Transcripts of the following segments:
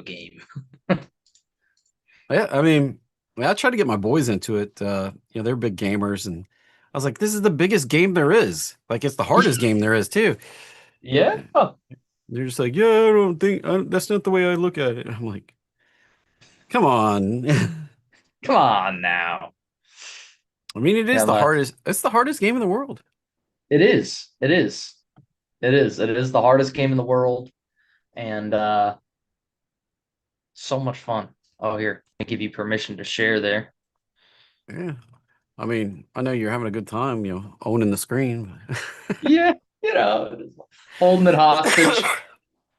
game. Yeah, I tried to get my boys into it. They're big gamers, and I was like, "This is the biggest game there is. Like, it's the hardest game there is too." Yeah. They're just like, "Yeah, I don't think that's not the way I look at it." I'm like, "Come on." Come on now. I mean, it Yeah, is the hardest. It's the hardest game in the world. it is. It is. It is. It is the hardest game in the world, and so much fun. Oh, here, I give you permission to share there. Yeah. I mean, I know you're having a good time, owning the screen. Yeah, holding it hostage.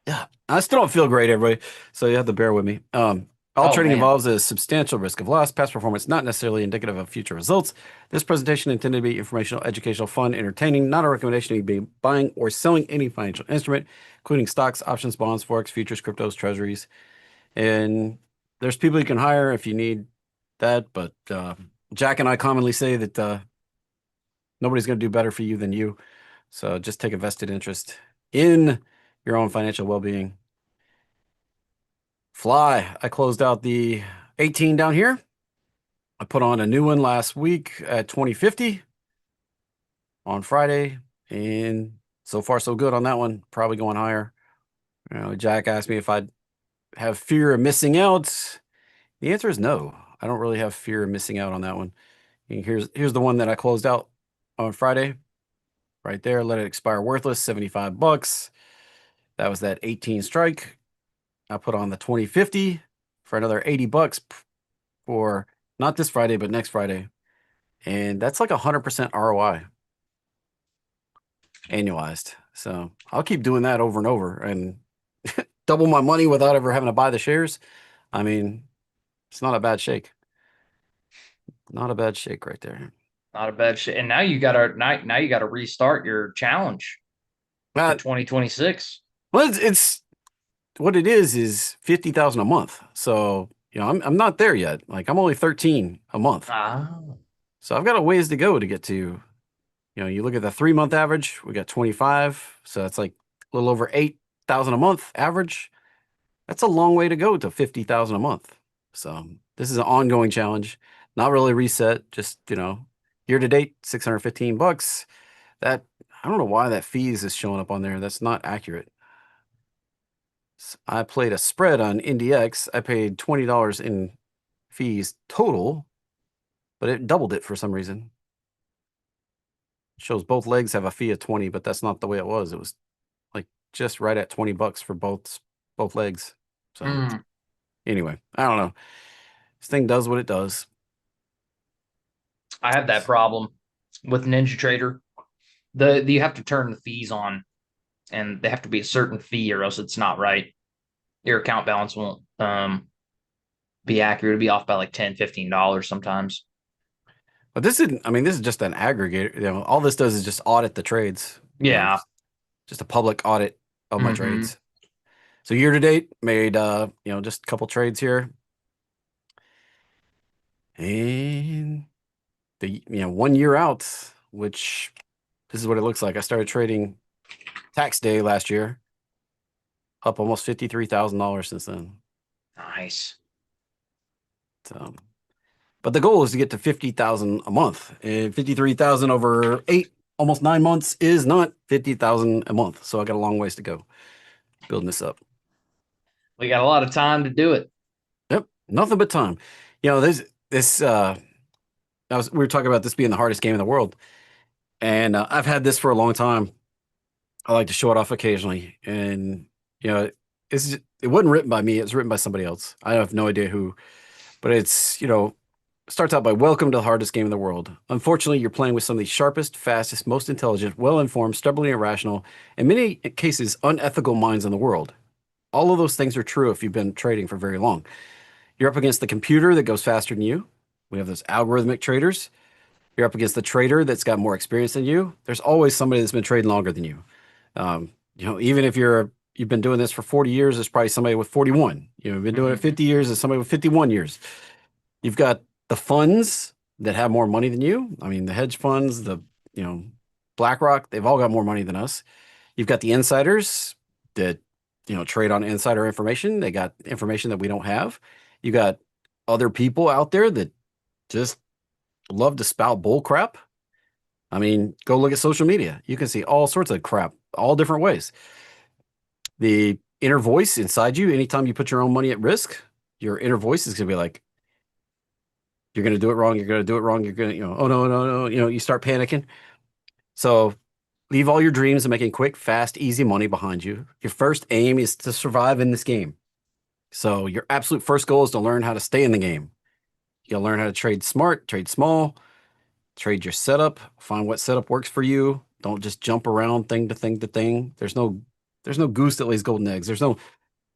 Yeah, I still don't feel great, everybody. So you have to bear with me. All Oh trading man, involves a substantial risk of loss. Past performance not necessarily indicative of future results. This presentation intended to be informational, educational, fun, entertaining, not a recommendation to be buying or selling any financial instrument, including stocks, options, bonds, forex, futures, cryptos, treasuries. And there's people you can hire if you need that, but Jack and I commonly say that nobody's going to do better for you than you. So just take a vested interest in your own financial well-being. Fly. I closed out the 18 down here. I put on a new one last week at 2050 on Friday, and so far so good on that one. Probably going higher. Jack asked me if I'd have fear of missing out. The answer is no. I don't really have fear of missing out on that one. And here's the one that I closed out on Friday. Right there, let it expire worthless, 75 bucks. That was that 18 strike. I put on the 2050 for another 80 bucks for not this Friday, but next Friday. And that's like 100% ROI annualized. So I'll keep doing that over and over and double my money without ever having to buy the shares. I mean, it's not a bad shake. Not a bad shake right there. not a bad shit. And now you gotta restart your challenge for Uh, 2026. well, it's what it is 50,000 a month. So, I'm not there yet. Like I'm only 13 a month. Ah, So I've got a ways to go to get to, you look at the 3 month average, we got 25. So that's like a little over 8,000 a month average. That's a long way to go to 50,000 a month. So this is an ongoing challenge, not really reset, just, year to date, 615 bucks. That, I don't know why that fees is showing up on there. That's not accurate. I played a spread on IndieX. I paid $20 in fees total, but it doubled it for some reason. It shows both legs have a fee of 20, but that's not the way it was. It was like just right at 20 bucks for both legs. So mm, anyway, I don't know. This thing does what it does. I have that problem with Ninja Trader. The you have to turn the fees on, and they have to be a certain fee, or else it's not right. Your account balance won't be accurate. It'll be off by like $10, $15 sometimes. But this is just an aggregator. All this does is just audit the trades. Yeah. Just a public audit of my Hmm. trades. So year to date, made just a couple trades here. And the 1 year out, which this is what it looks like. I started trading tax day last year, up almost $53,000 since then. Nice. So, but the goal is to get to 50,000 a month, and 53,000 over almost 9 months is not 50,000 a month. So I got a long ways to go building this up. We got a lot of time to do it. Yep, nothing but time. This. We were talking about this being the hardest game in the world, and I've had this for a long time. I like to show it off occasionally, and you know, it wasn't written by me. It was written by somebody else. I have no idea who, but starts out by welcome to the hardest game in the world. Unfortunately, you're playing with some of the sharpest, fastest, most intelligent, well-informed, stubbornly irrational, in many cases unethical minds in the world. All of those things are true if you've been trading for very long. You're up against the computer that goes faster than you. We have those algorithmic traders. You're up against the trader that's got more experience than you. There's always somebody that's been trading longer than you. Even if you've been doing this for 40 years, there's probably somebody with 41. You've been doing it Hmm. 50 years, there's somebody with 51 years. You've got the funds that have more money than you. I mean, the hedge funds, you know, BlackRock, they've all got more money than us. You've got the insiders that trade on insider information. They got information that we don't have. You got other people out there that just love to spout bull crap. I mean, go look at social media. You can see all sorts of crap, all different ways. The inner voice inside you, anytime you put your own money at risk, your inner voice is going to be like, you're going to do it wrong. You're going to do it wrong. You're going to, oh, no, no, no. You start panicking. So leave all your dreams of making quick, fast, easy money behind you. Your first aim is to survive in this game. So your absolute first goal is to learn how to stay in the game. You'll learn how to trade smart, trade small, trade your setup, find what setup works for you. Don't just jump around thing to thing to thing. There's no goose that lays golden eggs. There's no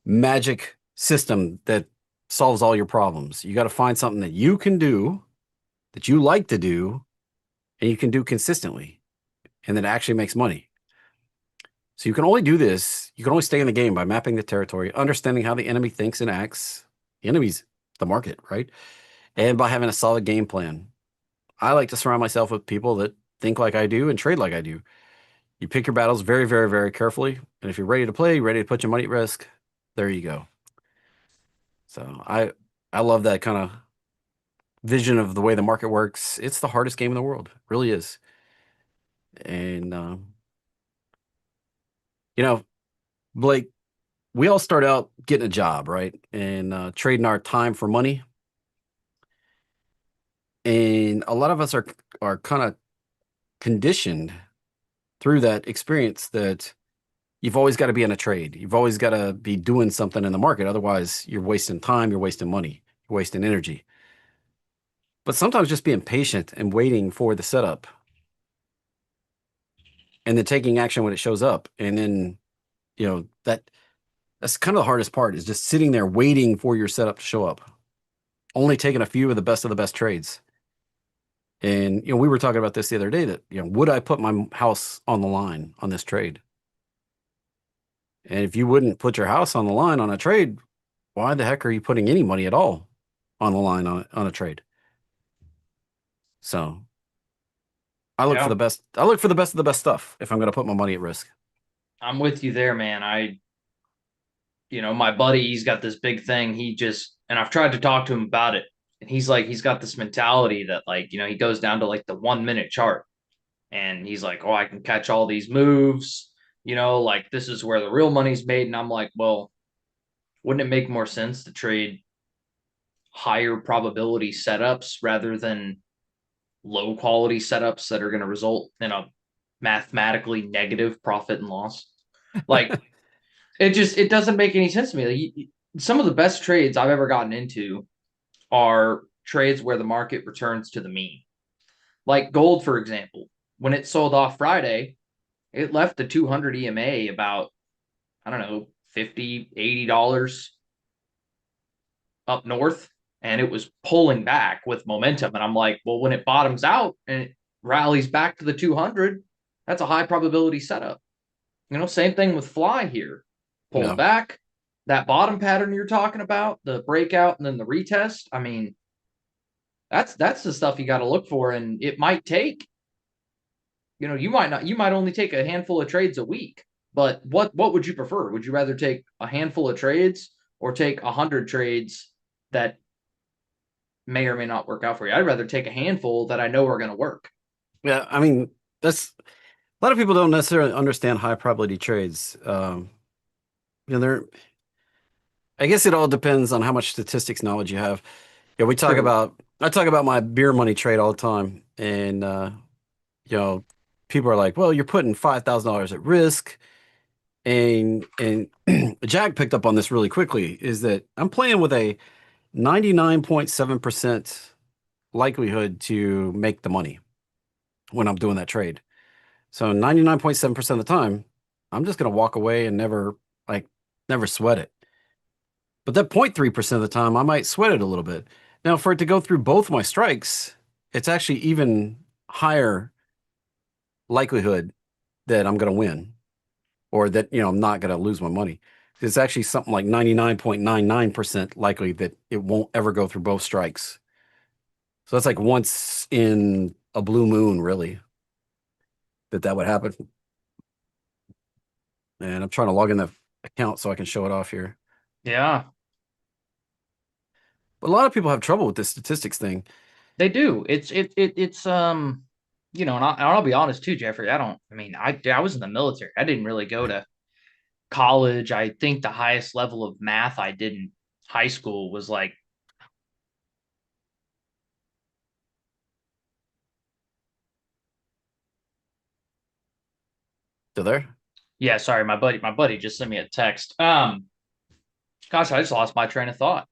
magic system that solves all your problems. You got to find something that you can do, that you like to do, and you can do consistently, and that actually makes money. So you can only do this, you can only stay in the game by mapping the territory, understanding how the enemy thinks and acts. The enemy's the market, right? And by having a solid game plan. I like to surround myself with people that think like I do and trade like I do. You pick your battles very, very, very carefully. And if you're ready to play, ready to put your money at risk, there you go. So I love that kind of vision of the way the market works. It's the hardest game in the world. It really is. And you know, Blake, we all start out getting a job, right? And trading our time for money. And a lot of us are kind of conditioned through that experience that you've always got to be in a trade. You've always got to be doing something in the market. Otherwise, you're wasting time, you're wasting money, you're wasting energy. But sometimes just being patient and waiting for the setup and then taking action when it shows up. And then, that's kind of the hardest part is just sitting there waiting for your setup to show up. Only taking a few of the best trades. And we were talking about this the other day that would I put my house on the line on this trade? And if you wouldn't put your house on the line on a trade, why the heck are you putting any money at all on the line on a trade? So I look for Yeah, the best. I look for the best of the best stuff if I'm going to put my money at risk. I'm with you there, man. My buddy, he's got this big thing. And I've tried to talk to him about it. And he's got this mentality that, he goes down to like the 1 minute chart. And he's like, oh, I can catch all these moves. Like this is where the real money's made. And I'm like, well, wouldn't it make more sense to trade higher probability setups rather than low quality setups that are going to result in a mathematically negative profit and loss? Like it doesn't make any sense to me. Some of the best trades I've ever gotten into are trades where the market returns to the mean. Like gold, for example, when it sold off Friday, it left the 200 EMA about, I don't know, 50, $80 up north, and it was pulling back with momentum. And I'm like, well, when it bottoms out and it rallies back to the 200, that's a high probability setup. Same thing with fly here. Pulled Yeah. back, that bottom pattern you're talking about, the breakout and then the retest. I mean, that's the stuff you got to look for, and it might take. You might only take a handful of trades a week. But what would you prefer? Would you rather take a handful of trades or take 100 trades that may or may not work out for you? I'd rather take a handful that I know are going to work. Yeah. I mean, that's a lot of people don't necessarily understand high probability trades. They're, I guess it all depends on how much statistics knowledge you have. Yeah, True. I talk about my beer money trade all the time. And, you know, people are like, well, you're putting $5,000 at risk. And Jack picked up on this really quickly is that I'm playing with a 99.7% likelihood to make the money when I'm doing that trade. So 99.7% of the time, I'm just going to walk away and never sweat it. But that 0.3% of the time, I might sweat it a little bit. Now, for it to go through both my strikes, it's actually even higher likelihood that I'm going to win or that, I'm not going to lose my money. It's actually something like 99.99% likely that it won't ever go through both strikes. So that's like once in a blue moon, really, that would happen. And I'm trying to log in account so I can show it off here. Yeah, But a lot of people have trouble with this statistics thing. they do. It's and I'll be honest too, Jeffrey. I mean, I was in the military. I didn't really go to college. I think the highest level of math I did in high school was like, Still there? yeah, sorry, my buddy just sent me a text. Gosh, I just lost my train of thought.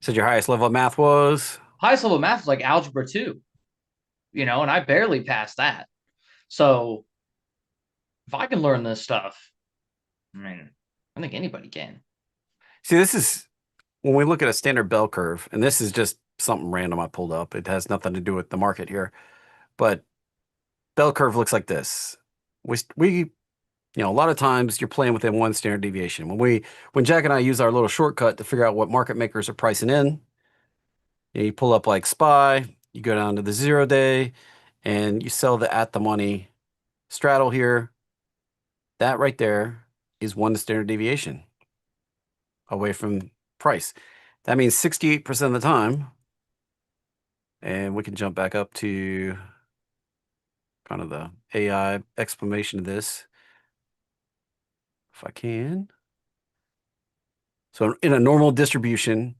Said your highest level of math was? Highest level of math is like algebra 2, and I barely passed that. So if I can learn this stuff, I mean, I think anybody can. See, this is when we look at a standard bell curve, and this is just something random I pulled up. It has nothing to do with the market here, but bell curve looks like this. A lot of times you're playing within one standard deviation. When Jack and I use our little shortcut to figure out what market makers are pricing in, you pull up like SPY, you go down to the 0 day, and you sell the at the money straddle here. That right there is one standard deviation away from price. That means 68% of the time, and we can jump back up to kind of the AI explanation of this, if I can. So in a normal distribution,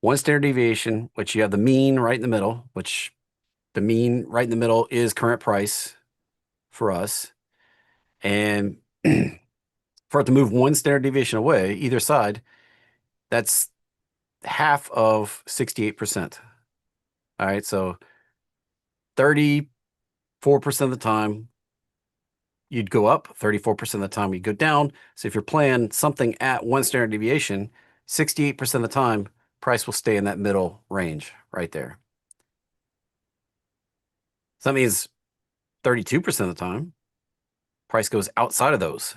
one standard deviation, which you have the mean right in the middle, which the mean right in the middle is current price for us. And for it to move one standard deviation away, either side, that's half of 68%. All right, so 34% of the time you'd go up, 34% of the time you'd go down. So if you're playing something at one standard deviation, 68% of the time, price will stay in that middle range right there. So that means 32% of the time, price goes outside of those.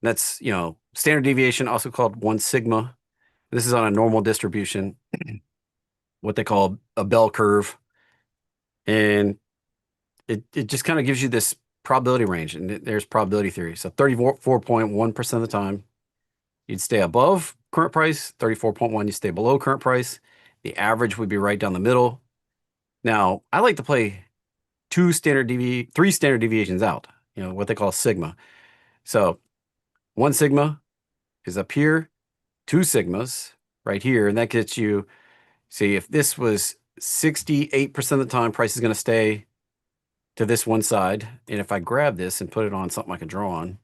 That's, standard deviation, also called 1 sigma. This is on a normal distribution, what they call a bell curve. And it just kind of gives you this probability range. And there's probability theory. So 34.1% of the time, you'd stay above current price. 34.1, you stay below current price. The average would be right down the middle. Now, I like to play three standard deviations out, what they call sigma. So 1 sigma is up here, 2 sigmas right here, and that gets you, see, if this was 68% of the time, price is going to stay to this one side. And if I grab this and put it on something I can draw on,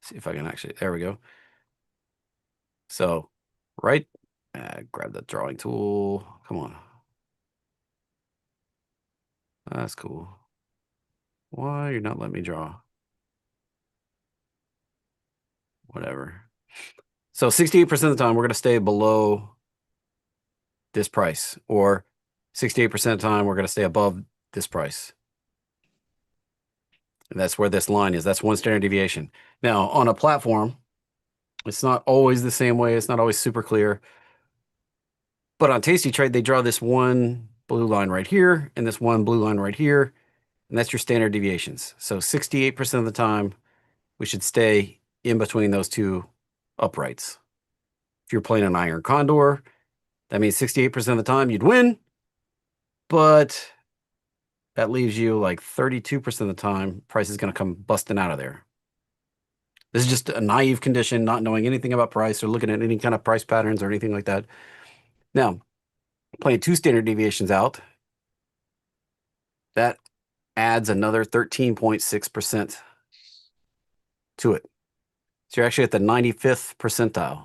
see if I can actually, there we go. So, right, grab the drawing tool. Come on. That's cool. Why you're not letting me draw? Whatever. So 68% of the time, we're going to stay below this price, or 68% of the time, we're going to stay above this price. And that's where this line is. That's one standard deviation. Now, on a platform, it's not always the same way. It's not always super clear. But on Tasty Trade, they draw this one blue line right here and this one blue line right here. And that's your standard deviations. So 68% of the time, we should stay in between those two uprights. If you're playing an iron condor, that means 68% of the time you'd win. But that leaves you like 32% of the time, price is going to come busting out of there. This is just a naive condition, not knowing anything about price or looking at any kind of price patterns or anything like that. Now, playing 2 standard deviations out, that adds another 13.6% to it. So you're actually at the 95th percentile.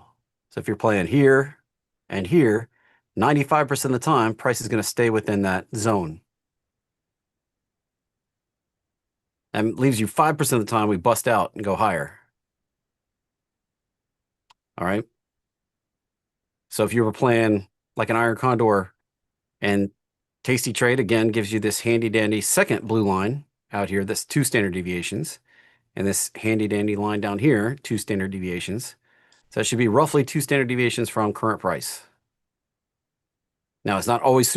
So if you're playing here and here, 95% of the time, price is going to stay within that zone. And leaves you 5% of the time we bust out and go higher. All right. So if you were playing like an iron condor, and Tasty Trade, again, gives you this handy dandy second blue line out here. That's 2 standard deviations. And this handy dandy line down here, 2 standard deviations. So that should be roughly 2 standard deviations from current price. Now, it's not always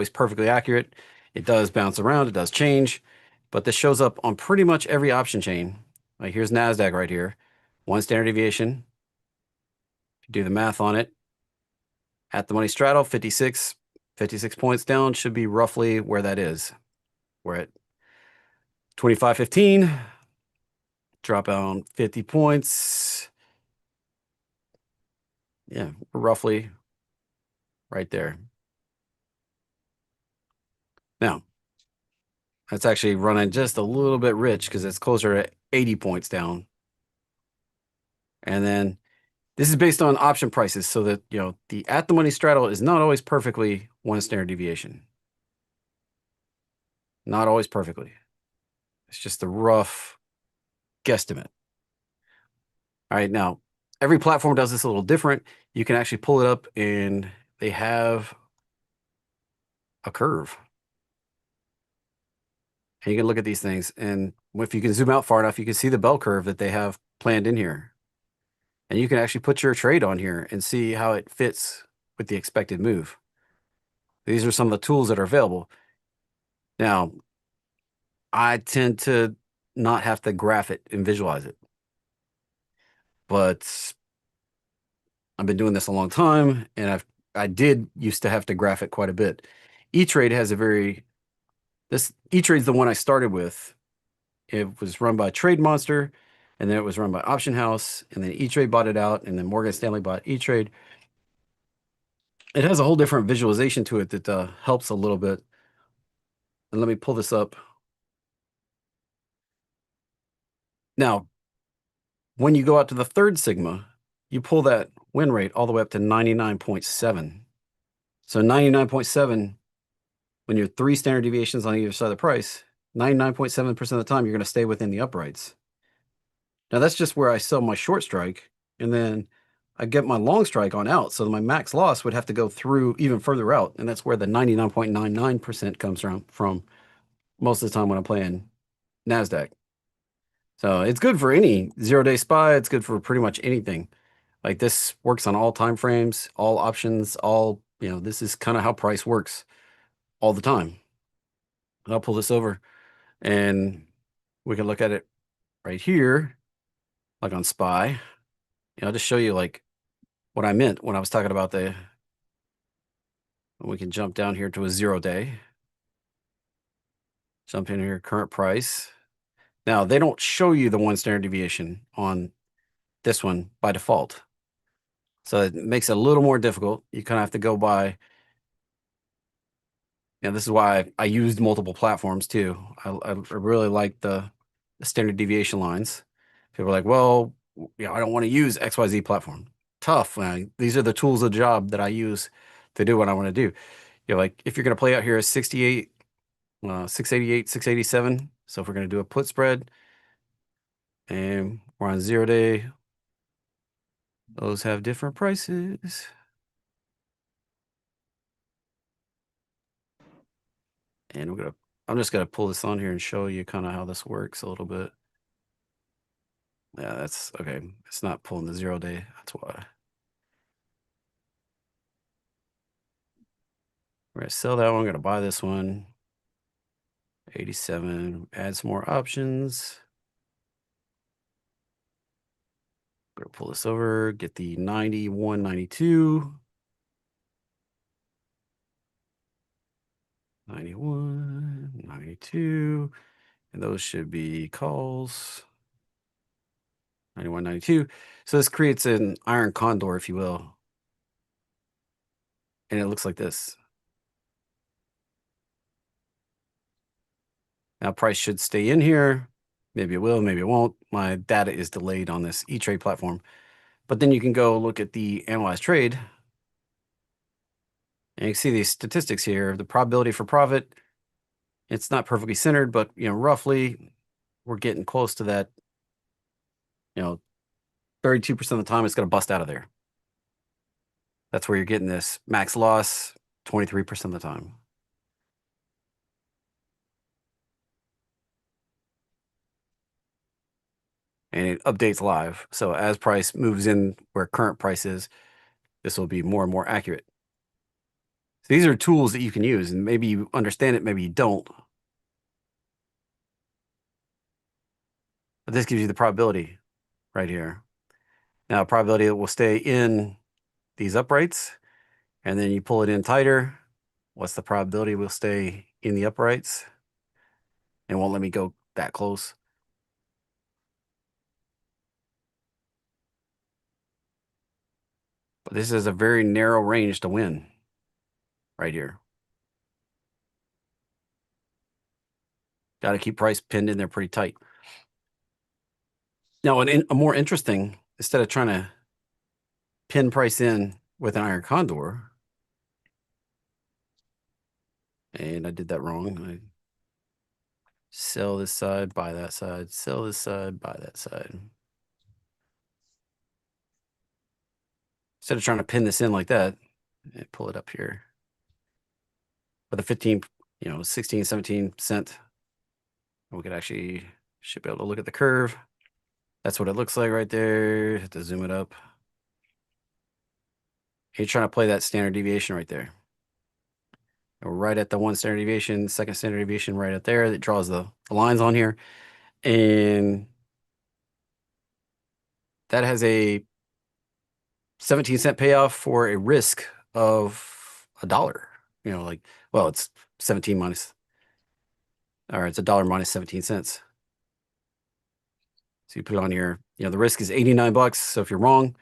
perfectly accurate. It does bounce around, it does change, but this shows up on pretty much every option chain. Like here's NASDAQ right here, one standard deviation. If you do the math on it, at the money straddle, 56 points down should be roughly where that is. We're at 25.15, drop down 50 points. Yeah, we're roughly right there. Now, that's actually running just a little bit rich because it's closer to 80 points down. And then this is based on option prices so that, the at the money straddle is not always perfectly one standard deviation. Not always perfectly. It's just a rough guesstimate. All right, now every platform does this a little different. You can actually pull it up and they have a curve. And you can look at these things. And if you can zoom out far enough, you can see the bell curve that they have planned in here. And you can actually put your trade on here and see how it fits with the expected move. These are some of the tools that are available. Now, I tend to not have to graph it and visualize it. But I've been doing this a long time, and I did used to have to graph it quite a bit. E-Trade has a very this E-Trade's the one I started with. It was run by Trade Monster, and then it was run by Option House, and then E-Trade bought it out, and then Morgan Stanley bought E-Trade. It has a whole different visualization to it that helps a little bit. And let me pull this up. Now, when you go out to the third sigma, you pull that win rate all the way up to 99.7. So 99.7, when you're 3 standard deviations on either side of the price, 99.7% of the time, you're going to stay within the uprights. Now, that's just where I sell my short strike, and then I get my long strike on out. So my max loss would have to go through even further out, and that's where the 99.99% comes from most of the time when I'm playing NASDAQ. So it's good for any 0-day SPY. It's good for pretty much anything. Like this works on all time frames, all options, this is kind of how price works all the time. And I'll pull this over and we can look at it right here, like on SPY. I'll just show you like what I meant when I was talking about we can jump down here to a 0-day. Jump in here, current price. Now, they don't show you the 1 standard deviation on this one by default. So it makes it a little more difficult. You kind of have to go by, this is why I used multiple platforms too. I really like the standard deviation lines. People are like, well, I don't want to use XYZ platform. Tough. These are the tools of the job that I use to do what I want to do. Like if you're going to play out here at 68, 688, 687. So if we're going to do a put spread and we're on 0-day, those have different prices. And I'm just going to pull this on here and show you kind of how this works a little bit. Yeah, that's okay. It's not pulling the 0-day. That's why. We're going to sell that one. I'm going to buy this one. 87. Add some more options. I'm going to pull this over. Get the 91, 92. 91, 92. And those should be calls. 91, 92. So this creates an iron condor, if you will. And it looks like this. Now price should stay in here. Maybe it will, maybe it won't. My data is delayed on this E-Trade platform. But then you can go look at the analyze trade. And you can see these statistics here. The probability for profit, it's not perfectly centered, but roughly we're getting close to that. 32% of the time it's going to bust out of there. That's where you're getting this max loss 23% of the time. And it updates live. So as price moves in where current price is, this will be more and more accurate. So these are tools that you can use, and maybe you understand it, maybe you don't. But this gives you the probability right here. Now, probability that will stay in these uprights, and then you pull it in tighter. What's the probability will stay in the uprights? It won't let me go that close. But this is a very narrow range to win right here. Got to keep price pinned in there pretty tight. Now, a more interesting, instead of trying to pin price in with an iron condor, and I did that wrong. I sell this side, buy that side, sell this side, buy that side. Instead of trying to pin this in like that, and pull it up here with a 15, 16, 17 cent. We could actually should be able to look at the curve. That's what it looks like right there. Have to zoom it up. You're trying to play that standard deviation right there. And we're right at the one standard deviation, second standard deviation right up there that draws the lines on here. And that has a 17-cent payoff for a risk of $1. Well, it's 17 minus, or it's $1 minus 17 cents. So you put it on here, the risk is 89 bucks. So if you're wrong,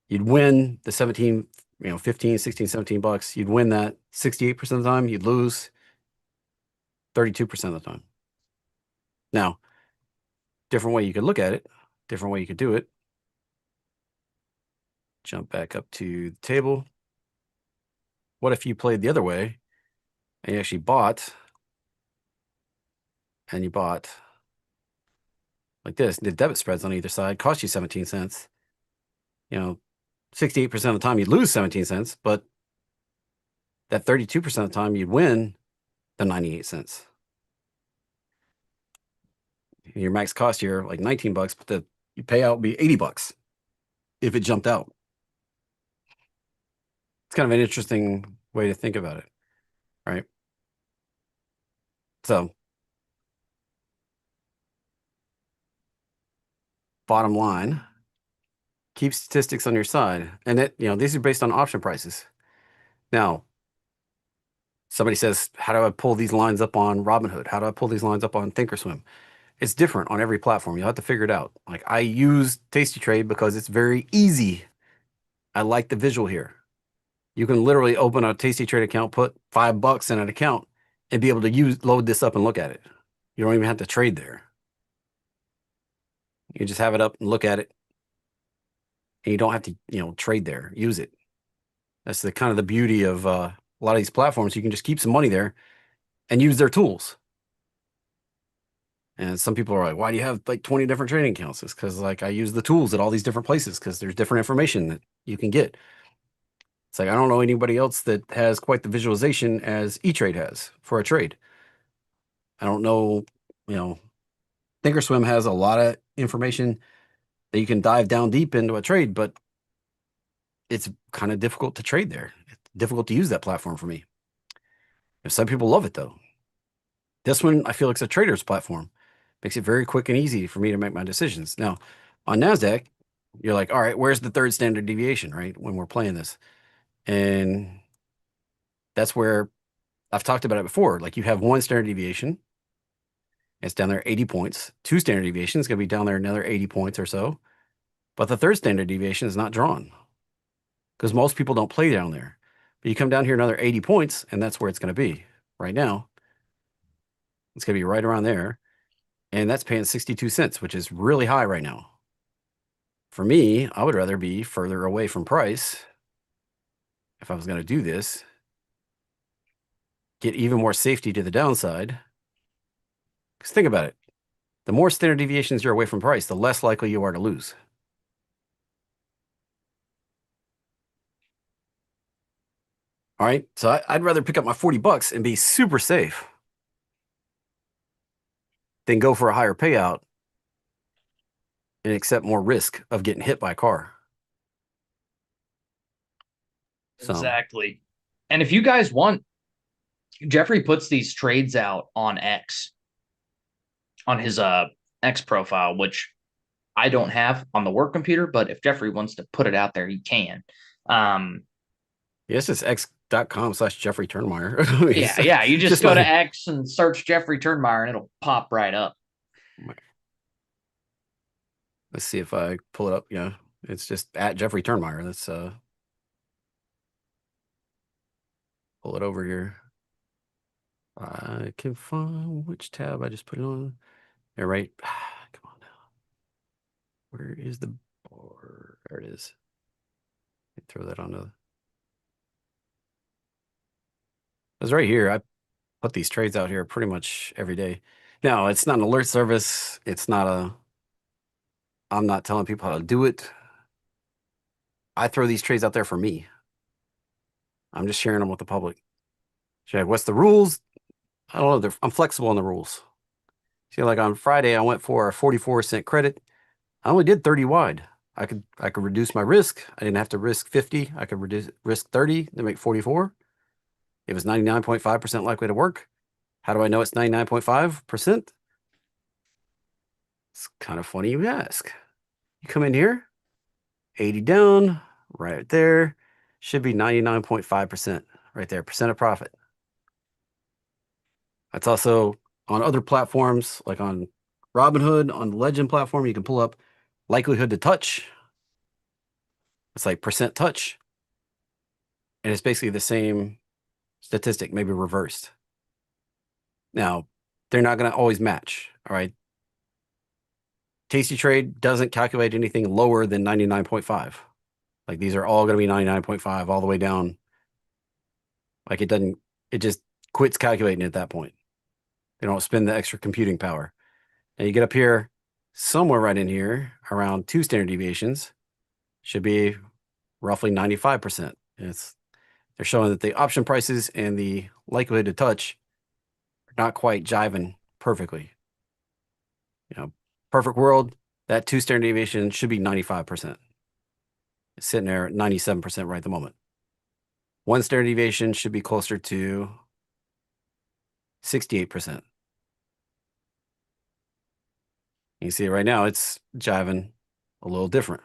you'd win the 17, 15, 16, 17 bucks. You'd win that 68% of the time. You'd lose 32% of the time. Now, different way you could look at it, different way you could do it. Jump back up to the table. What if you played the other way and you actually bought, and you bought like this? The debit spreads on either side cost you 17 cents. 68% of the time you'd lose 17 cents, but that 32% of the time you'd win the 98 cents. Your max cost here like 19 bucks, but the payout would be 80 bucks if it jumped out. It's kind of an interesting way to think about it, right? So, bottom line, keep statistics on your side. And these are based on option prices. Now, somebody says, how do I pull these lines up on Robinhood? How do I pull these lines up on Thinkorswim? It's different on every platform. You'll have to figure it out. Like, I use Tasty Trade because it's very easy. I like the visual here. You can literally open a Tasty Trade account, put $5 in an account, and be able to load this up and look at it. You don't even have to trade there. You just have it up and look at it, and you don't have to, trade there. Use it. That's the kind of the beauty of a lot of these platforms. You can just keep some money there and use their tools. And some people are like, why do you have like 20 different trading accounts? It's because like I use the tools at all these different places because there's different information that you can get. It's like I don't know anybody else that has quite the visualization as E-Trade has for a trade. I don't know, Thinkorswim has a lot of information that you can dive down deep into a trade, but it's kind of difficult to trade there. It's difficult to use that platform for me. Some people love it though. This one I feel like it's a trader's platform. Makes it very quick and easy for me to make my decisions. Now, on NASDAQ, you're like, all right, where's the third standard deviation, right? When we're playing this. And that's where I've talked about it before. Like you have one standard deviation. It's down there 80 points. Two standard deviations going to be down there another 80 points or so. But the third standard deviation is not drawn because most people don't play down there. But you come down here another 80 points, and that's where it's going to be. Right now, it's going to be right around there. And that's paying 62 cents, which is really high right now. For me, I would rather be further away from price if I was going to do this. Get even more safety to the downside. Because think about it. The more standard deviations you're away from price, the less likely you are to lose. All right, so I'd rather pick up my 40 bucks and be super safe than go for a higher payout and accept more risk of getting hit by a car. So Exactly. And if you guys want, Jeffrey puts these trades out on X, on his X profile, which I don't have on the work computer, but if Jeffrey wants to put it out there, he can. Um, Yes, it's x.com/Jeffrey Turnmeyer. I mean, yeah, yeah. You just just go to my, X and search Jeffrey Turnmeyer and it'll pop right up. my. Let's see if I pull it up. Yeah, it's just at Jeffrey Turnmeyer. Let's pull it over here. I can find which tab I just put it on. Yeah, right. Come on now. Where is the bar? There it is. Throw that on the. It's right here. I put these trades out here pretty much every day. Now, it's not an alert service. It's not a. I'm not telling people how to do it. I throw these trades out there for me. I'm just sharing them with the public. So, what's the rules? I don't know. I'm flexible on the rules. See, like on Friday, I went for a 44-cent credit. I only did 30 wide. I could reduce my risk. I didn't have to risk 50. I could reduce risk 30 to make 44. It was 99.5% likely to work. How do I know it's 99.5%? It's kind of funny you ask. You come in here, 80 down, right there. Should be 99.5% right there, percent of profit. That's also on other platforms, like on Robinhood, on the Legend platform, you can pull up likelihood to touch. It's like percent touch. And it's basically the same statistic, maybe reversed. Now, they're not going to always match. All right. Tasty Trade doesn't calculate anything lower than 99.5. Like these are all going to be 99.5 all the way down. Like it doesn't, it just quits calculating at that point. They don't spend the extra computing power. And you get up here, somewhere right in here, around 2 standard deviations, should be roughly 95%. They're showing that the option prices and the likelihood to touch are not quite jiving perfectly. Perfect world, that 2 standard deviation should be 95%. It's sitting there at 97% right at the moment. 1 standard deviation should be closer to 68%. You can see it right now, it's jiving a little different,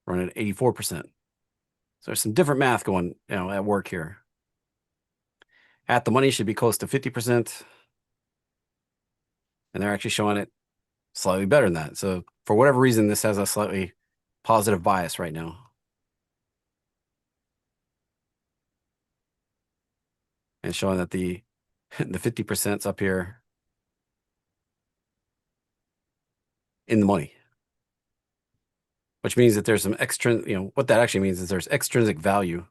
running at 84%. So there's some different math going, at work here. At the money should be close to 50%, and they're actually showing it slightly better than that. So for whatever reason, this has a slightly positive bias right now. And showing that the 50%'s up here in the money, which means that there's some what that actually means is there's extrinsic value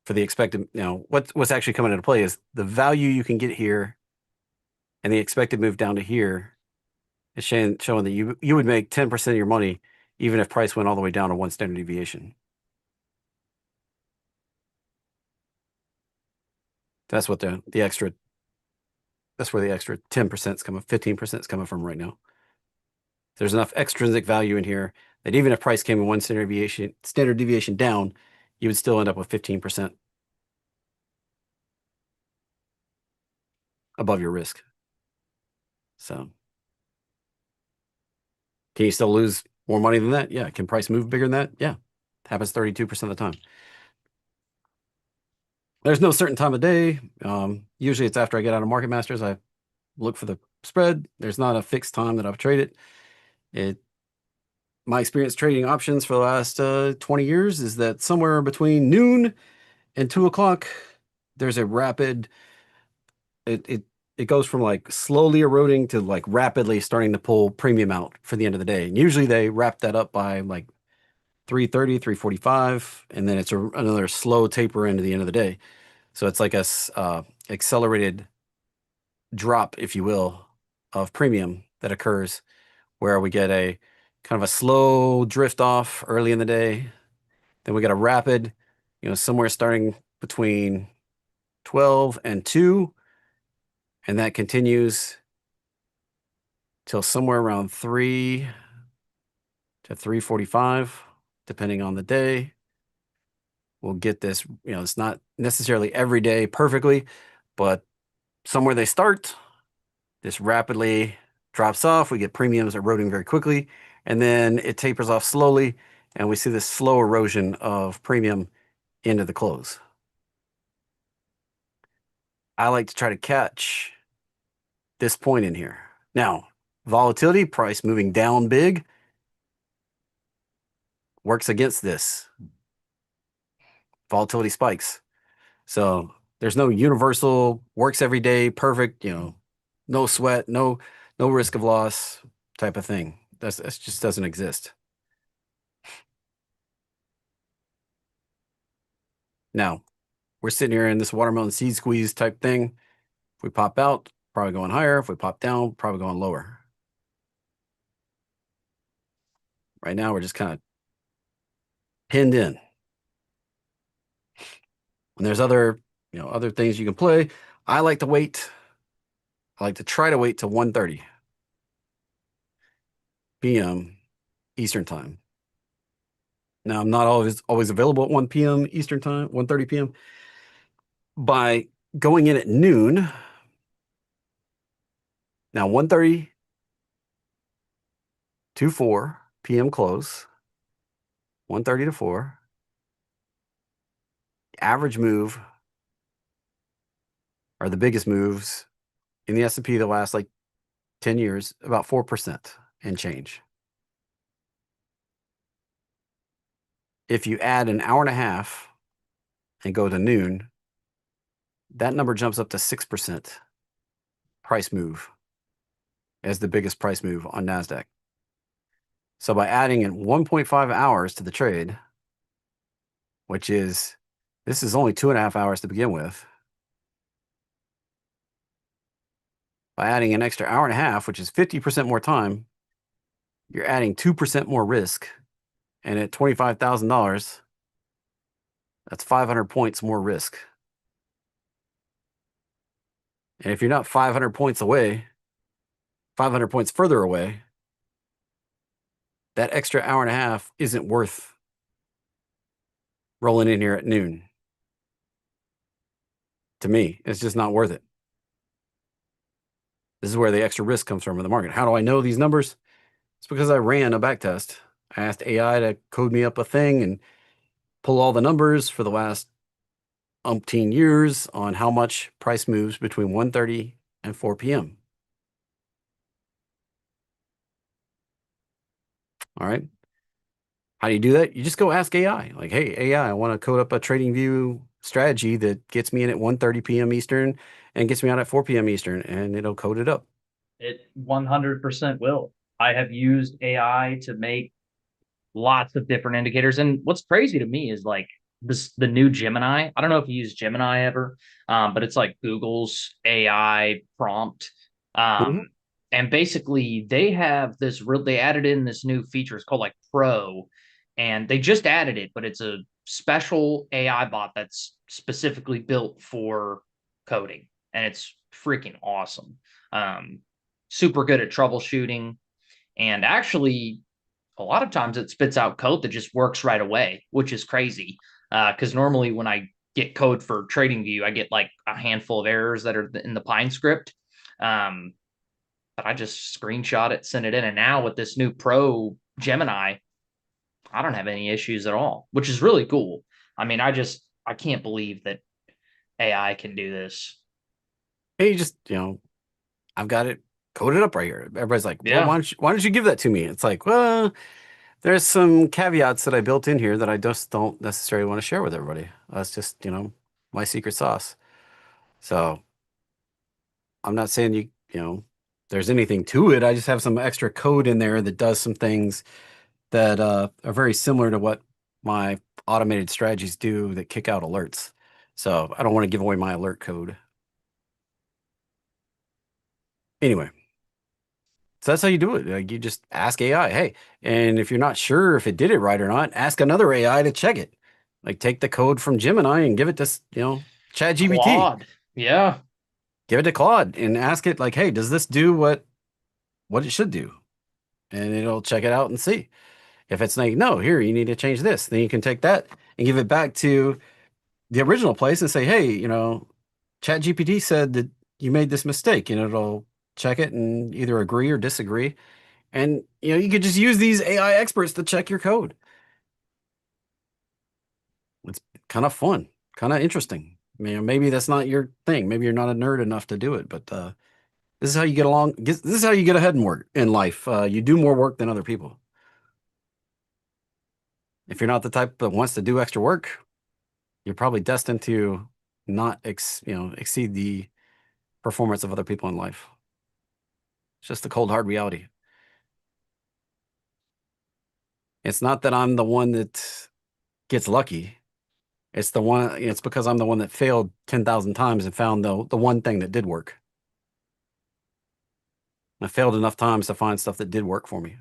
for the expected, what's actually coming into play is the value you can get here and the expected move down to here is showing that you would make 10% of your money even if price went all the way down to 1 standard deviation. That's what the extra, that's where the extra 10% is coming, 15% is coming from right now. There's enough extrinsic value in here that even if price came in 1 standard deviation down, you would still end up with 15% above your risk. So can you still lose more money than that? Yeah. Can price move bigger than that? Yeah. It happens 32% of the time. There's no certain time of day. Usually it's after I get out of Market Masters. I look for the spread. There's not a fixed time that I've traded. My experience trading options for the last 20 years is that somewhere between noon and 2 o'clock, there's a rapid, it goes from like slowly eroding to like rapidly starting to pull premium out for the end of the day. And usually they wrap that up by like 3:30, 3:45, and then it's another slow taper into the end of the day. So it's like a accelerated drop, if you will, of premium that occurs where we get a kind of a slow drift off early in the day. Then we get a rapid, somewhere starting between 12 and 2, and that continues till somewhere around 3 to 3:45, depending on the day. will get this. It's not necessarily every day perfectly, but somewhere they start, this rapidly drops off. We get premiums eroding very quickly, and then it tapers off slowly, and we see this slow erosion of premium into the close. I like to try to catch this point in here. Now, volatility, price moving down big, works against this. Volatility spikes. So there's no universal works every day, perfect, no sweat, no risk of loss type of thing. That just doesn't exist. Now, we're sitting here in this watermelon seed squeeze type thing. If we pop out, probably going higher. If we pop down, probably going lower. Right now, we're just kind of pinned in. And there's other things you can play. I like to wait. I like to try to wait till 1:30 p.m. Eastern time. Now, I'm not always available at 1 p.m. Eastern time, 1:30 p.m. By going in at noon. Now, 1:30 to 4 p.m. close, 1:30 to 4. Average move are the biggest moves in the S&P the last like 10 years, about 4% and change. If you add an hour and a half and go to noon, that number jumps up to 6% price move as the biggest price move on NASDAQ. So by adding in 1.5 hours to the trade, this is only 2.5 hours to begin with. By adding an extra hour and a half, which is 50% more time, you're adding 2% more risk. And at $25,000, that's 500 points more risk. And if you're not 500 points away, 500 points further away, that extra hour and a half isn't worth rolling in here at noon. To me, it's just not worth it. This is where the extra risk comes from in the market. How do I know these numbers? It's because I ran a back test. I asked AI to code me up a thing and pull all the numbers for the last umpteen years on how much price moves between 1:30 and 4 p.m. All right. How do you do that? You just go ask AI, like, hey, AI, I want to code up a trading view strategy that gets me in at 1:30 p.m. Eastern and gets me out at 4 p.m. Eastern, and it'll code it up. It 100% will. I have used AI to make lots of different indicators. And what's crazy to me is like the new Gemini. I don't know if you use Gemini ever, but it's like Google's AI prompt. Mhm. And basically they added in this new feature. It's called like Pro, and they just added it, but it's a special AI bot that's specifically built for coding, and it's freaking awesome. Um, Super good at troubleshooting, and actually a lot of times it spits out code that just works right away, which is crazy. Because normally when I get code for TradingView, I get like a handful of errors that are in the Pine script. Um, but I just screenshot it, send it in, and now with this new Pro Gemini, I don't have any issues at all, which is really cool. I mean, I can't believe that AI can do this. Hey, I've got it coded up right here. Everybody's like, well, Yeah, why don't you give that to me? It's like, well, there's some caveats that I built in here that I just don't necessarily want to share with everybody. That's just, my secret sauce. So I'm not saying there's anything to it. I just have some extra code in there that does some things that are very similar to what my automated strategies do that kick out alerts. So I don't want to give away my alert code. Anyway, so that's how you do it. Like you just ask AI, hey, and if you're not sure if it did it right or not, ask another AI to check it. Like take the code from Gemini and give it to, ChatGPT. Claude. Yeah, Give it to Claude and ask it like, hey, does this do what it should do? And it'll check it out and see. If it's like, no, here, you need to change this, then you can take that and give it back to the original place and say, hey, ChatGPT said that you made this mistake, and it'll check it and either agree or disagree. And you could just use these AI experts to check your code. It's kind of fun, kind of interesting. Maybe that's not your thing. Maybe you're not a nerd enough to do it, but this is how you get along. This is how you get ahead in work in life. You do more work than other people. If you're not the type that wants to do extra work, you're probably destined to not exceed the performance of other people in life. It's just the cold hard reality. It's not that I'm the one that gets lucky. It's because I'm the one that failed 10,000 times and found the one thing that did work. I failed enough times to find stuff that did work for me.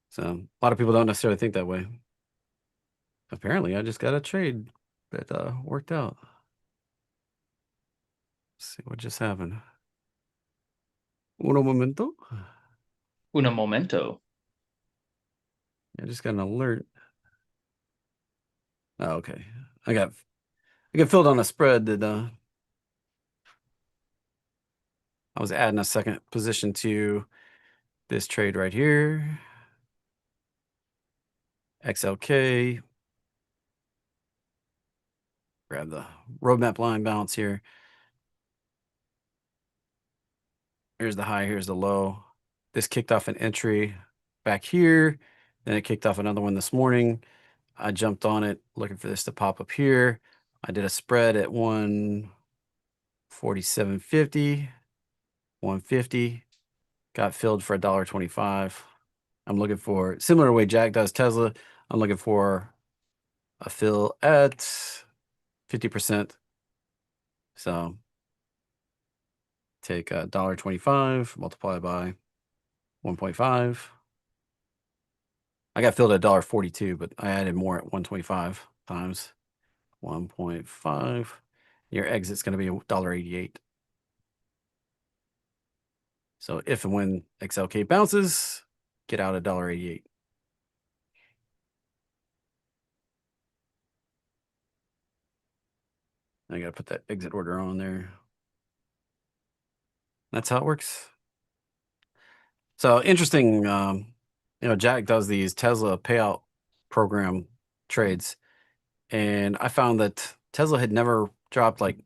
So a lot of people don't necessarily think that way. Apparently, I just got a trade that worked out. Let's see what just happened. Uno momento. Una momento. I just got an alert. Oh, okay. I got filled on a spread that I was adding a second position to this trade right here. XLK. Grab the roadmap line balance here. Here's the high, here's the low. This kicked off an entry back here. Then it kicked off another one this morning. I jumped on it looking for this to pop up here. I did a spread at 147.50, 150. Got filled for $1.25. I'm looking for, similar to the way Jack does Tesla, I'm looking for a fill at 50%. So take $1.25, multiply by 1.5. I got filled at $1.42, but I added more at 125 times 1.5. Your exit's going to be $1.88. So if and when XLK bounces, get out at $1.88. I got to put that exit order on there. That's how it works. So interesting. Jack does these Tesla payout program trades, and I found that Tesla had never dropped like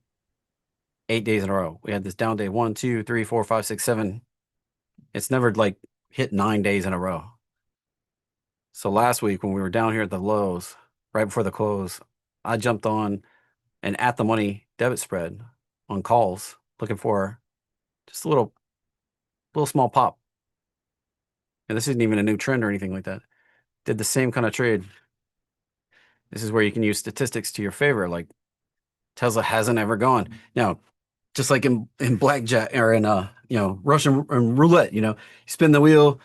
8 days in a row. We had this down day 1, 2, 3, 4, 5, 6, 7. It's never like hit 9 days in a row. So last week when we were down here at the lows, right before the close, I jumped on an at the money debit spread on calls, looking for just a little small pop. And this isn't even a new trend or anything like that. Did the same kind of trade. This is where you can use statistics to your favor. Like Tesla hasn't ever gone. Now, just like in blackjack or in Russian roulette, you spin the wheel.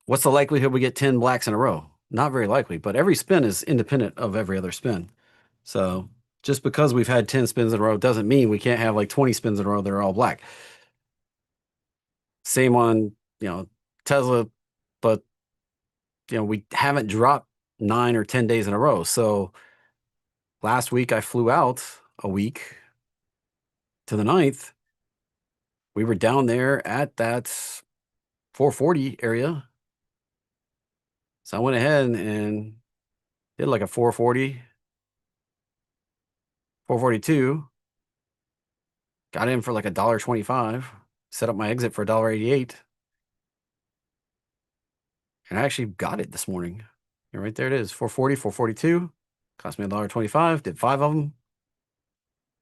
What's the likelihood we get 10 blacks in a row? Not very likely, but every spin is independent of every other spin. So just because we've had 10 spins in a row doesn't mean we can't have like 20 spins in a row that are all black. Same on, Tesla, but we haven't dropped 9 or 10 days in a row. So last week I flew out a week to the 9th. We were down there at that 440 area. So I went ahead and did like a 440, 442, got in for like $1.25, set up my exit for $1.88. And I actually got it this morning. And right there it is, 440, 442. Cost me $1.25, did 5 of them.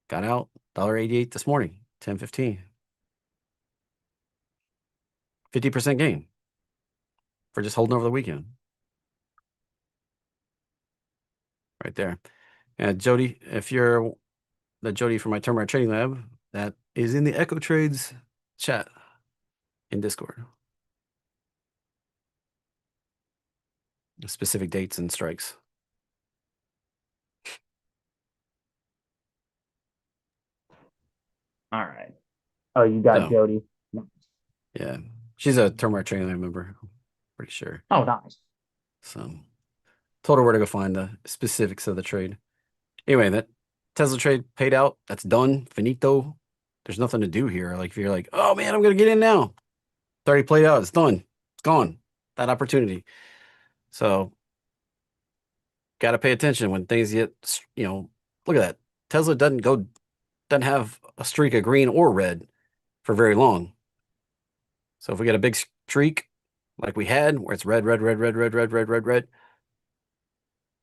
Got out $1.88 this morning, 10:15. 50% gain for just holding over the weekend. Right there. And Jody, if you're the Jody from my Termite Trading Lab, that is in the Echo Trades chat in Discord. Specific dates and strikes. All right. Oh, you got So, Jody. yeah. She's a Turmeric Training member, I'm pretty sure. Oh, nice. So told her where to go find the specifics of the trade. Anyway, that Tesla trade paid out. That's done. Finito. There's nothing to do here. Like if you're like, oh man, I'm gonna get in now. It's already played out. It's done. It's gone. That opportunity. So got to pay attention when things get, look at that. Tesla doesn't have a streak of green or red for very long. So if we get a big streak like we had, where it's red, red, red, red, red, red, red, red, red,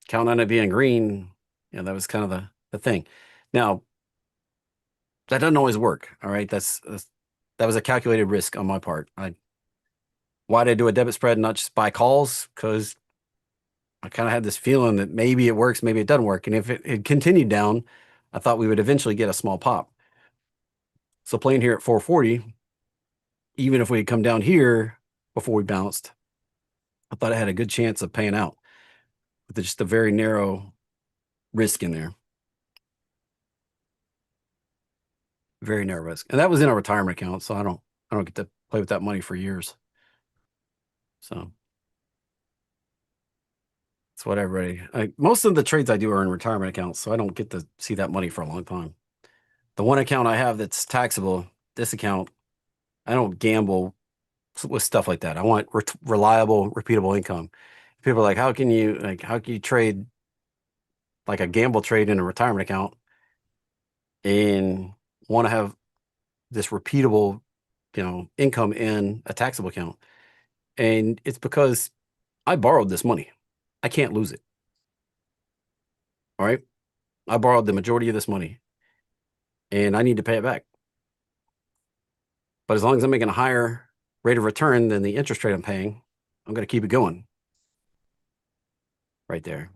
count on it being green. That was kind of the thing. Now, that doesn't always work. All right. That was a calculated risk on my part. Why did I do a debit spread and not just buy calls? Because I kind of had this feeling that maybe it works, maybe it doesn't work. And if it had continued down, I thought we would eventually get a small pop. So playing here at 440, even if we had come down here before we bounced, I thought I had a good chance of paying out with just a very narrow risk in there. Very narrow risk. And that was in a retirement account, so I don't get to play with that money for years. So that's what most of the trades I do are in retirement accounts, so I don't get to see that money for a long time. The one account I have that's taxable, this account, I don't gamble with stuff like that. I want reliable, repeatable income. People are like, how can you trade like a gamble trade in a retirement account and want to have this repeatable, income in a taxable account? And it's because I borrowed this money. I can't lose it. All right. I borrowed the majority of this money and I need to pay it back. But as long as I'm making a higher rate of return than the interest rate I'm paying, I'm going to keep it going right there.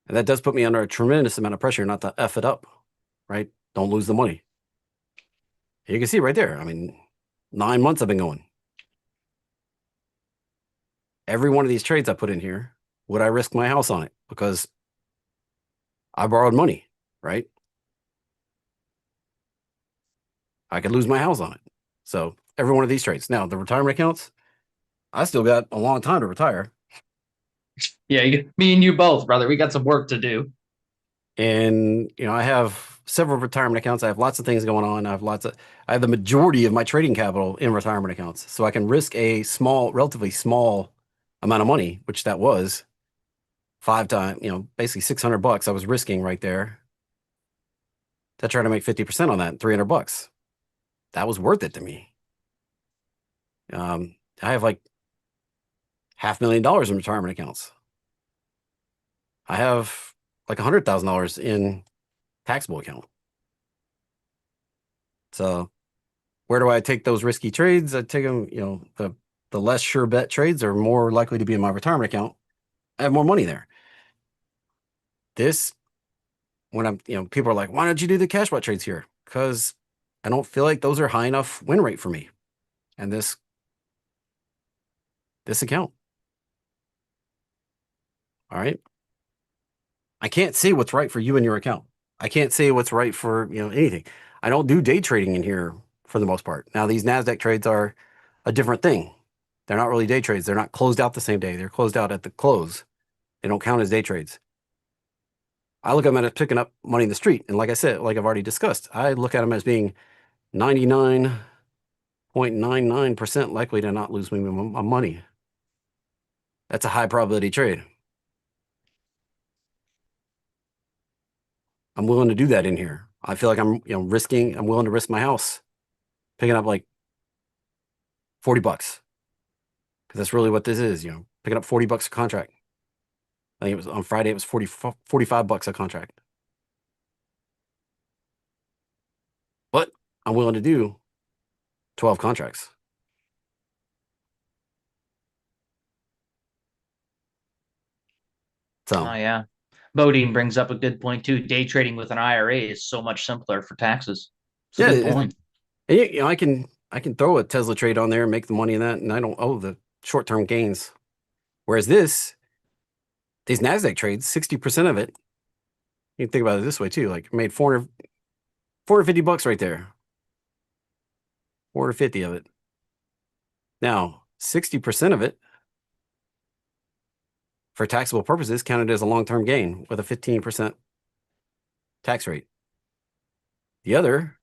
And that does put me under a tremendous amount of pressure not to F it up, right? Don't lose the money. You can see right there. I mean, 9 months I've been going. Every one of these trades I put in here, would I risk my house on it? Because I borrowed money, right? I could lose my house on it. So every one of these trades. Now, the retirement accounts, I still got a long time to retire. Yeah, me and you both, brother. We got some work to do. And, I have several retirement accounts. I have lots of things going on. I have the majority of my trading capital in retirement accounts. So I can risk a relatively small amount of money, which that was 5 times, basically $600 I was risking right there to try to make 50% on that, $300. That was worth it to me. I have like $500,000 in retirement accounts. I have like $100,000 in taxable account. So where do I take those risky trades? I take them, the less sure bet trades are more likely to be in my retirement account. I have more money there. This, when I'm, people are like, why don't you do the cash bot trades here? Because I don't feel like those are high enough win rate for me. And this account. All right. I can't say what's right for you and your account. I can't say what's right for, anything. I don't do day trading in here for the most part. Now, these NASDAQ trades are a different thing. They're not really day trades. They're not closed out the same day. They're closed out at the close. They don't count as day trades. I look at them as picking up money in the street. And like I said, like I've already discussed, I look at them as being 99.99% likely to not lose me my money. That's a high probability trade. I'm willing to do that in here. I feel like I'm willing to risk my house picking up like $40 because that's really what this is, picking up $40 a contract. I think it was on Friday, it was $45 a contract. But I'm willing to do 12 contracts. Oh So yeah. Bodine brings up a good point too. Day trading with an IRA is so much simpler for taxes. It's a yeah, good point. and, I can throw a Tesla trade on there and make the money in that, and I don't owe the short-term gains. Whereas these NASDAQ trades, 60% of it, you can think about it this way too, like made 450 bucks right there. 450 of it. Now, 60% of it for taxable purposes counted as a long-term gain with a 15% tax rate. The other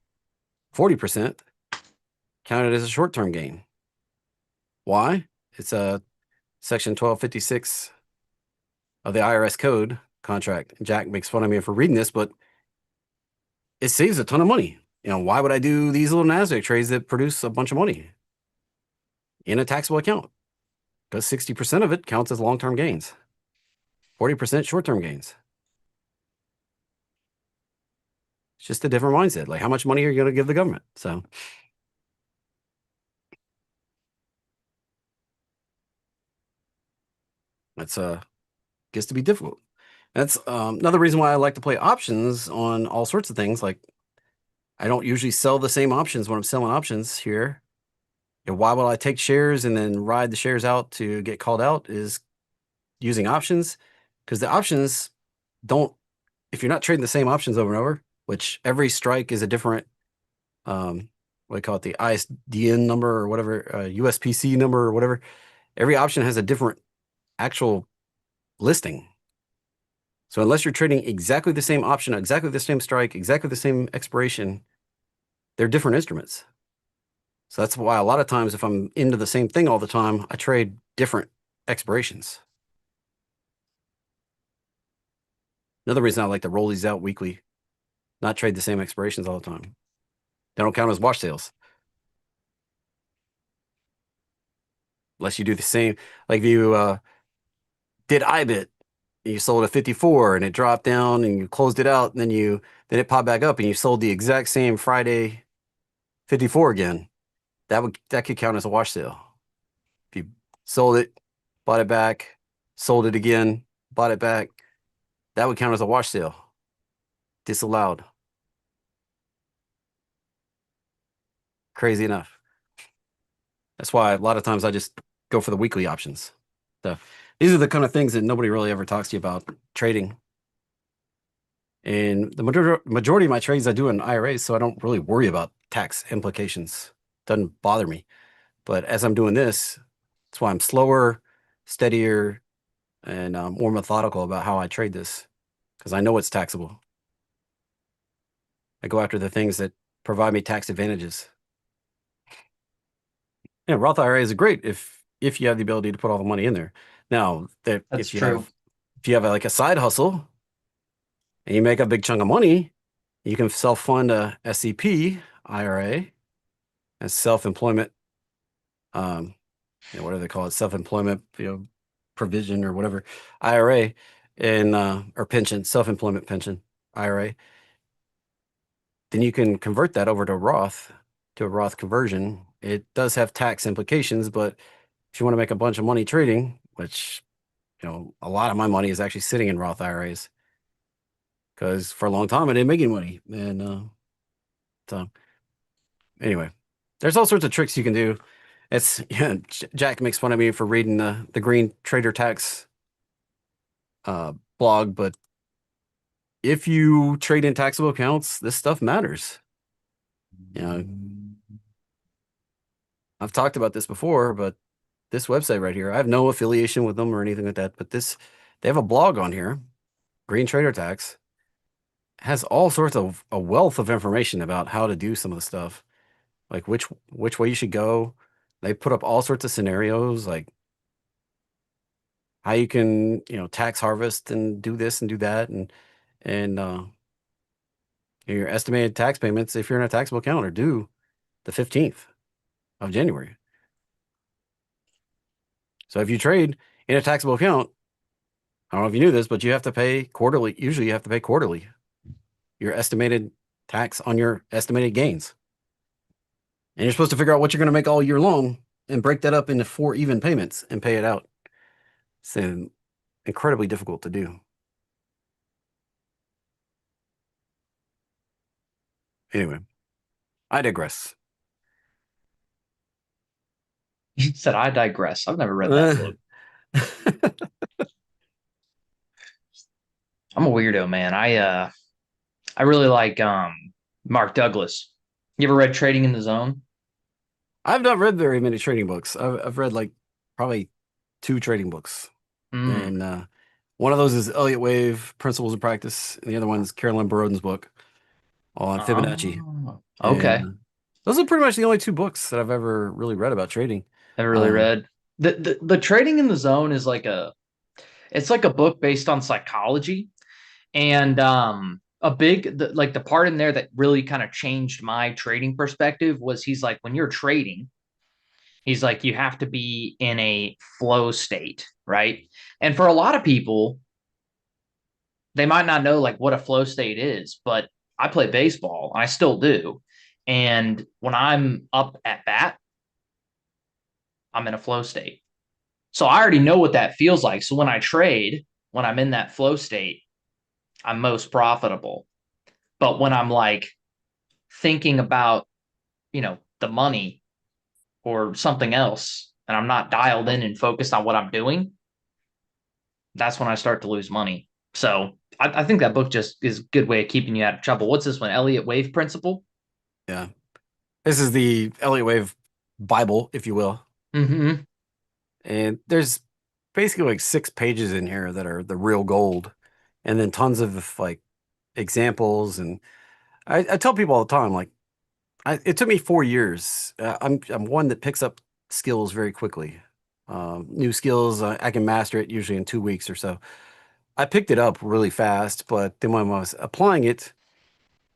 40% counted as a short-term gain. Why? It's a section 1256 of the IRS code contract. Jack makes fun of me for reading this, but it saves a ton of money. Why would I do these little NASDAQ trades that produce a bunch of money in a taxable account? Because 60% of it counts as long-term gains, 40% short-term gains. It's just a different mindset. Like, how much money are you going to give the government? So that's gets to be difficult. That's another reason why I like to play options on all sorts of things. Like, I don't usually sell the same options when I'm selling options here. Why would I take shares and then ride the shares out to get called out is using options, because the options don't, if you're not trading the same options over and over, which every strike is a different, what do you call it, the ISDN number or whatever, USPC number or whatever. Every option has a different actual listing. So unless you're trading exactly the same option, exactly the same strike, exactly the same expiration, they're different instruments. So that's why a lot of times if I'm into the same thing all the time, I trade different expirations. Another reason I like to roll these out weekly, not trade the same expirations all the time. They don't count as wash sales. Unless you do the same, like if you did IBIT, you sold at 54 and it dropped down and you closed it out, and then it popped back up and you sold the exact same Friday 54 again. That could count as a wash sale. If you sold it, bought it back, sold it again, bought it back, that would count as a wash sale. Disallowed. Crazy enough. That's why a lot of times I just go for the weekly options. So these are the kind of things that nobody really ever talks to you about trading. And the majority of my trades I do in IRAs, so I don't really worry about tax implications. Doesn't bother me. But as I'm doing this, that's why I'm slower, steadier, and more methodical about how I trade this, because I know it's taxable. I go after the things that provide me tax advantages. Yeah, Roth IRAs are great if you have the ability to put all the money in there. Now, That's true. if you have like a side hustle and you make a big chunk of money, you can self-fund a SEP IRA, a self-employment, what do they call it? Self-employment, provision or whatever, IRA, and or pension, self-employment pension IRA. Then you can convert that over to a Roth conversion. It does have tax implications, but if you want to make a bunch of money trading, which, a lot of my money is actually sitting in Roth IRAs, because for a long time I didn't make any money. And so anyway, there's all sorts of tricks you can do. Jack makes fun of me for reading the Green Trader Tax blog, but if you trade in taxable accounts, this stuff matters. You know, I've talked about this before, but this website right here, I have no affiliation with them or anything like that, but they have a blog on here, Green Trader Tax, has all sorts of a wealth of information about how to do some of the stuff, like which way you should go. They put up all sorts of scenarios, like how you can, tax harvest and do this and do that, and your estimated tax payments, if you're in a taxable account, are due the 15th of January. So if you trade in a taxable account, I don't know if you knew this, but you have to pay quarterly. Usually you have to pay quarterly your estimated tax on your estimated gains. And you're supposed to figure out what you're going to make all year long and break that up into 4 even payments and pay it out. It's incredibly difficult to do. Anyway, I digress. You said I digress. I've never read that book. I'm a weirdo, man. I really like Mark Douglas. You ever read Trading in the Zone? I've not read very many trading books. I've read like probably two trading books, Mm. and one of those is Elliott Wave Principles of Practice, and the other one's Carolyn Baroden's book on Fibonacci. Oh, And okay. those are pretty much the only two books that I've ever really read about trading. I really Um, read the trading in the zone is like it's like a book based on psychology. And a big like the part in there that really kind of changed my trading perspective was he's like, when you're trading, he's like, you have to be in a flow state, right? And for a lot of people, they might not know like what a flow state is, but I play baseball, I still do. And when I'm up at bat, I'm in a flow state. So I already know what that feels like. So when I trade, when I'm in that flow state, I'm most profitable. But when I'm like thinking about, the money or something else, and I'm not dialed in and focused on what I'm doing, that's when I start to lose money. So I think that book just is a good way of keeping you out of trouble. What's this one? Elliott Wave Principle? yeah, this is the Elliott Wave Bible, if you will. Mm-hmm. And there's basically like 6 pages in here that are the real gold, and then tons of like examples. And I tell people all the time, like, it took me 4 years. I'm one that picks up skills very quickly. New skills, I can master it usually in 2 weeks or so. I picked it up really fast, but then when I was applying it,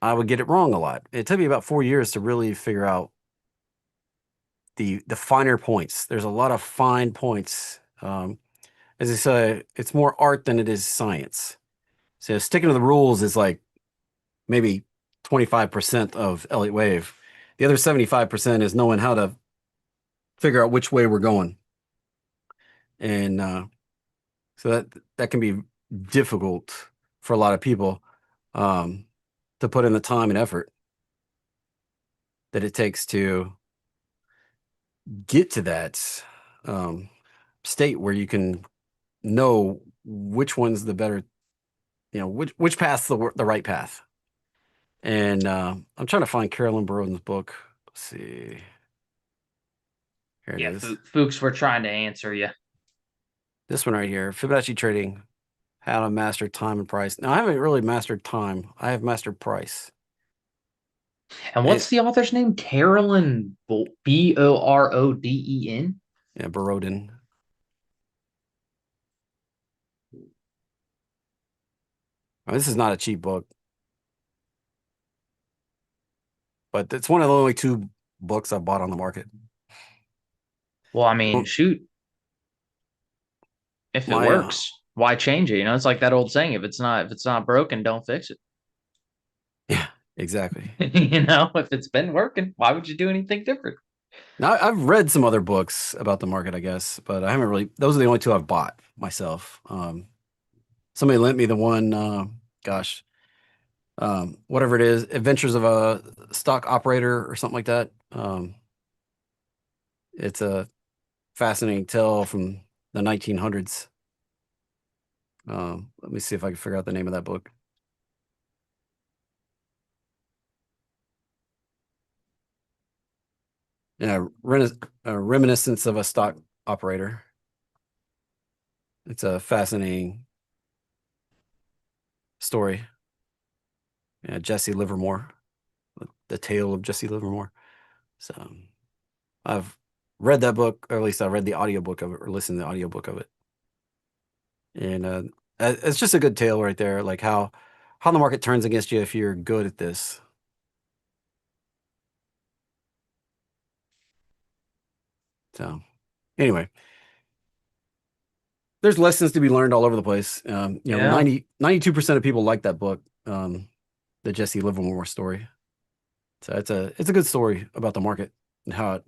I would get it wrong a lot. It took me about 4 years to really figure out the finer points. There's a lot of fine points. As I say, it's more art than it is science. So sticking to the rules is like maybe 25% of Elliott Wave. The other 75% is knowing how to figure out which way we're going. And so that can be difficult for a lot of people, um, to put in the time and effort that it takes to get to that um, state where you can know which one's the better, which path's the right path. And I'm trying to find Carolyn Burrow's book. Let's see. Here it Yeah, is. Fuchs, we're trying to answer you. This one right here, Fibonacci Trading, How to Master Time and Price. Now, I haven't really mastered time. I have mastered price. And And what's the author's name? Carolyn Boroden. yeah, Borodin. This is not a cheap book, but it's one of the only two books I bought on the market. Well, I mean, Oh, shoot, if it My works, why change it? It's like that old saying: if it's not broken, don't fix it. yeah, exactly. If it's been working, why would you do anything different? Now I've read some other books about the market, I guess, but I haven't really. Those are the only two I've bought myself. Somebody lent me the one. Gosh, whatever it is, Adventures of a Stock Operator or something like that. It's a fascinating tale from the 1900s. Let me see if I can figure out the name of that book. Yeah, Reminiscence of a Stock Operator. It's a fascinating story. Yeah, Jesse Livermore, the tale of Jesse Livermore. So I've read that book, or at least I read the audiobook of it or listened to the audiobook of it. And it's just a good tale right there, like how the market turns against you if you're good at this. So anyway, there's lessons to be learned all over the place. Yeah. 92% of people like that book, the Jesse Livermore story. So it's a good story about the market and how it,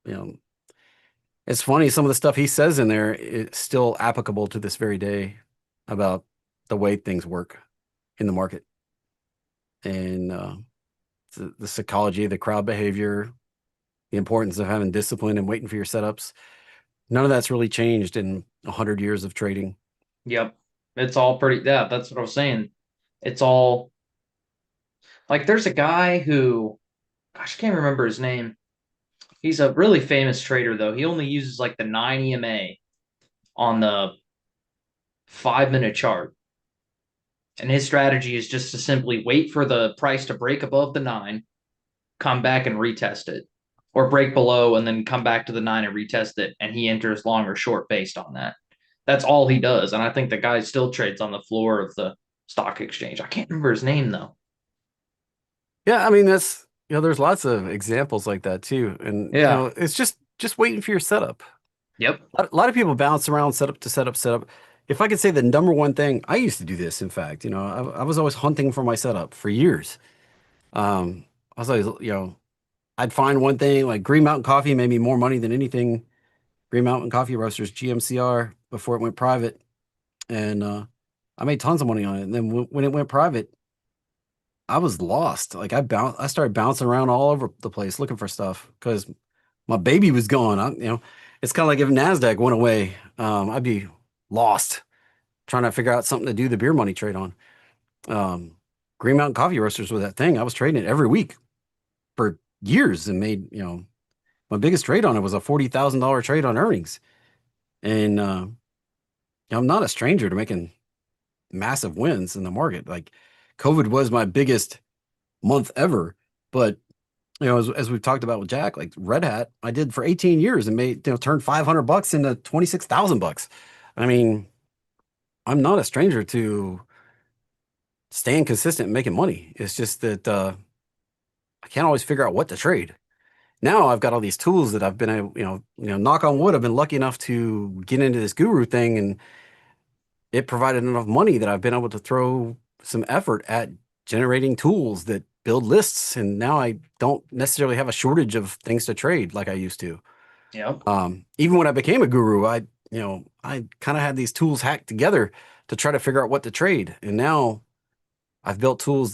you know, it's funny, some of the stuff he says in there is still applicable to this very day about the way things work in the market and the psychology, the crowd behavior, the importance of having discipline and waiting for your setups. None of that's really changed in 100 years of trading. Yep. It's all pretty. Yeah, that's what I was saying. It's all like there's a guy who, gosh, I can't remember his name. He's a really famous trader though. He only uses like the 9 EMA on the 5 minute chart. And his strategy is just to simply wait for the price to break above the 9, come back and retest it, or break below and then come back to the 9 and retest it. And he enters long or short based on that. That's all he does. And I think the guy still trades on the floor of the stock exchange. I can't remember his name though. Yeah, I mean that's there's lots of examples like that too, and Yeah. it's just waiting for your setup. Yep. A lot of people bounce around setup to setup, setup. If I could say the number one thing, I used to do this. In fact, I was always hunting for my setup for years. I was always, I'd find one thing like Green Mountain Coffee made me more money than anything. Green Mountain Coffee Roasters, GMCR, before it went private, and I made tons of money on it. And then when it went private, I was lost. Like I started bouncing around all over the place looking for stuff because my baby was gone. It's kind of like if Nasdaq went away, I'd be lost trying to figure out something to do the beer money trade on. Um, Green Mountain Coffee Roasters was that thing. I was trading it every week for years and made, my biggest trade on it was a $40,000 trade on earnings. And I'm not a stranger to making massive wins in the market. Like COVID was my biggest month ever, but as we've talked about with Jack, like Red Hat, I did for 18 years and made, turned $500 into $26,000. I mean, I'm not a stranger to staying consistent and making money. It's just that I can't always figure out what to trade. Now I've got all these tools that I've been able, knock on wood, I've been lucky enough to get into this guru thing, and it provided enough money that I've been able to throw some effort at generating tools that build lists. And now I don't necessarily have a shortage of things to trade like I used to. Yep. Even when I became a guru, I kind of had these tools hacked together to try to figure out what to trade. And now I've built tools